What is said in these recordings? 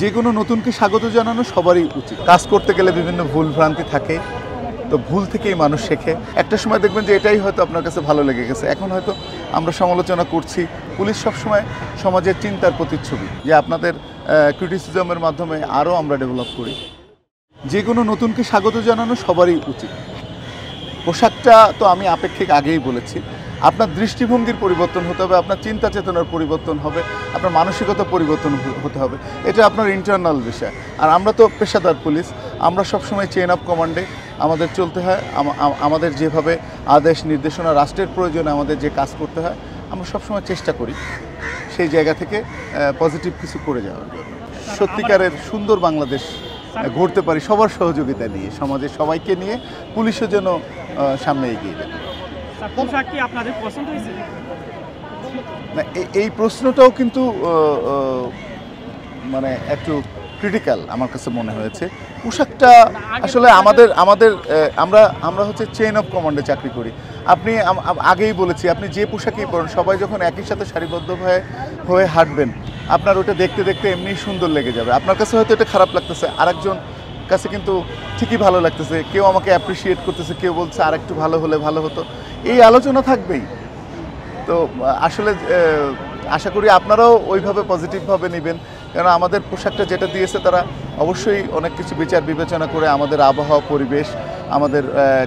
যে কোনো নতুনকে স্বাগত জানানো সবারই উচিত। কাজ করতে গেলে বিভিন্ন ভুল ভ্রান্তি থাকে, তো ভুল থেকেই মানুষ শেখে। একটা সময় দেখবেন যে এটাই হয়তো আপনার কাছে ভালো লেগে গেছে, এখন হয়তো আমরা সমালোচনা করছি। পুলিশ সবসময় সমাজের চিন্তার প্রতিচ্ছবি, যে আপনাদের ক্রিটিসিজমের মাধ্যমে আরও আমরা ডেভেলপ করি। যে কোনো নতুনকে স্বাগত জানানো সবারই উচিত। পোশাকটা তো আমি আপেক্ষিক আগেই বলেছি, আপনার দৃষ্টিভঙ্গির পরিবর্তন হতে হবে, আপনার চিন্তা চেতনার পরিবর্তন হবে, আপনার মানসিকতা পরিবর্তন হতে হবে। এটা আপনার ইন্টারনাল বিষয়। আর আমরা তো পেশাদার পুলিশ, আমরা সবসময় চেইন অফ কমান্ডে আমাদের চলতে হয়। আমাদের যেভাবে আদেশ নির্দেশনা, রাষ্ট্রের প্রয়োজনে আমাদের যে কাজ করতে হয়, আমরা সবসময় চেষ্টা করি সেই জায়গা থেকে পজিটিভ কিছু করে যাওয়ার জন্য। সত্যিকারের সুন্দর বাংলাদেশ গড়তে পারি সবার সহযোগিতা নিয়ে, সমাজের সবাইকে নিয়ে। পুলিশও যেন সামনে এগিয়ে যায়। পোশাক কি আপনাদের পছন্দ হয়েছে? না, এই প্রশ্নটাও কিন্তু মানে একটু ক্রিটিক্যাল আমার কাছে মনে হয়েছে। পোশাকটা আসলে আমরা হচ্ছে চেইন অফ কমান্ডে চাকরি করি। আপনি আগেই বলেছি, আপনি যে পোশাকই পরেন, সবাই যখন একই সাথে সারিবদ্ধ হয়ে হাঁটবেন, আপনার ওটা দেখতে দেখতে এমনিই সুন্দর লেগে যাবে। আপনার কাছে হয়তো এটা খারাপ লাগতেছে, আরেকজন কাছে কিন্তু ঠিকই ভালো লাগতেছে। কেউ আমাকে অ্যাপ্রিসিয়েট করতেছে, কেউ বলছে আর একটু ভালো হলে ভালো হতো। এই আলোচনা থাকবেই। তো আসলে আশা করি আপনারাও ওইভাবে পজিটিভভাবে নেবেন, কেন আমাদের পোশাকটা যেটা দিয়েছে তারা অবশ্যই অনেক কিছু বিচার বিবেচনা করে, আমাদের আবহাওয়া, পরিবেশ, আমাদের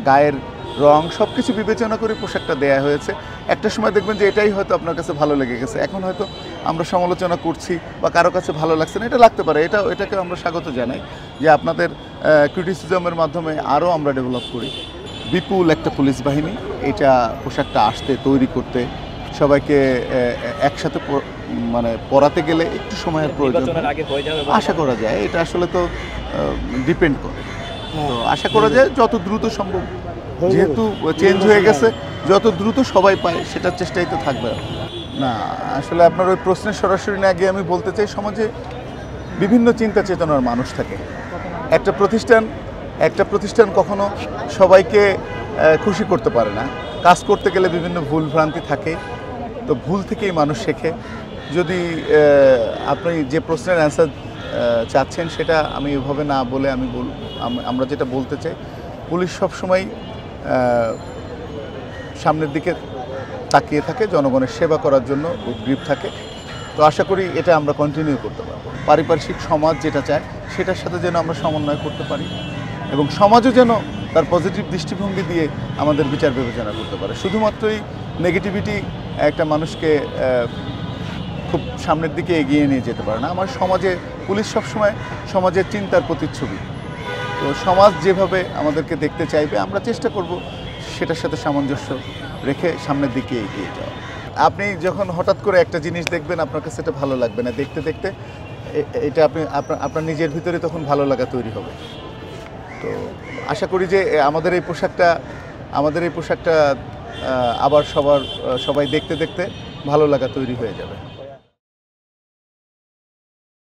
গায়ের রং সব কিছু বিবেচনা করে পোশাকটা দেয়া হয়েছে। একটা সময় দেখবেন যে এটাই হয়তো আপনার কাছে ভালো লেগে গেছে, এখন হয়তো আমরা সমালোচনা করছি বা কারো কাছে ভালো লাগছে না, এটা লাগতে পারে। এটাকে আমরা স্বাগত জানাই, যে আপনাদের ক্রিটিসিজমের মাধ্যমে আরও আমরা ডেভেলপ করি। বিপুল একটা পুলিশ বাহিনী, এটা পোশাকটা আসতে, তৈরি করতে, সবাইকে একসাথে মানে পড়াতে গেলে একটু সময়ের প্রয়োজন আশা করা যায়। এটা আসলে তো ডিপেন্ড করে, তো আশা করা যায় যত দ্রুত সম্ভব, যেহেতু চেঞ্জ হয়ে গেছে, যত দ্রুত সবাই পায় সেটার চেষ্টাই তো থাকবে। না, আসলে আপনার ওই প্রশ্নের সরাসরি না গিয়ে আমি বলতে চাই, সমাজে বিভিন্ন চিন্তা চেতনার মানুষ থাকে। একটা প্রতিষ্ঠান কখনো সবাইকে খুশি করতে পারে না। কাজ করতে গেলে বিভিন্ন ভুল ভ্রান্তি থাকে, তো ভুল থেকেই মানুষ শেখে। যদি আপনি যে প্রশ্নের অ্যান্সার চাচ্ছেন সেটা আমি ওইভাবে না বলে আমরা যেটা বলতে চাই, পুলিশ সবসময় সামনের দিকে তাকিয়ে থাকে, জনগণের সেবা করার জন্য উদ্গ্রীব থাকে। তো আশা করি এটা আমরা কন্টিনিউ করতে পারবো। পারিপার্শ্বিক সমাজ যেটা চায় সেটার সাথে যেন আমরা সমন্বয় করতে পারি, এবং সমাজও যেন তার পজিটিভ দৃষ্টিভঙ্গি দিয়ে আমাদের বিচার বিবেচনা করতে পারে। শুধুমাত্রই নেগেটিভিটি একটা মানুষকে খুব সামনের দিকে এগিয়ে নিয়ে যেতে পারে না। আমার সমাজে পুলিশ সবসময় সমাজের চিন্তার প্রতিচ্ছবি, তো সমাজ যেভাবে আমাদেরকে দেখতে চাইবে আমরা চেষ্টা করব সেটার সাথে সামঞ্জস্য রেখে সামনের দিকে এগিয়ে যাওয়া। আপনি যখন হঠাৎ করে একটা জিনিস দেখবেন, আপনার কাছে এটা ভালো লাগবে না, দেখতে দেখতে এটা আপনার নিজের ভিতরে তখন ভালো লাগা তৈরি হবে। তো আশা করি যে আমাদের এই পোশাকটা আবার সবাই দেখতে দেখতে ভালো লাগা তৈরি হয়ে যাবে।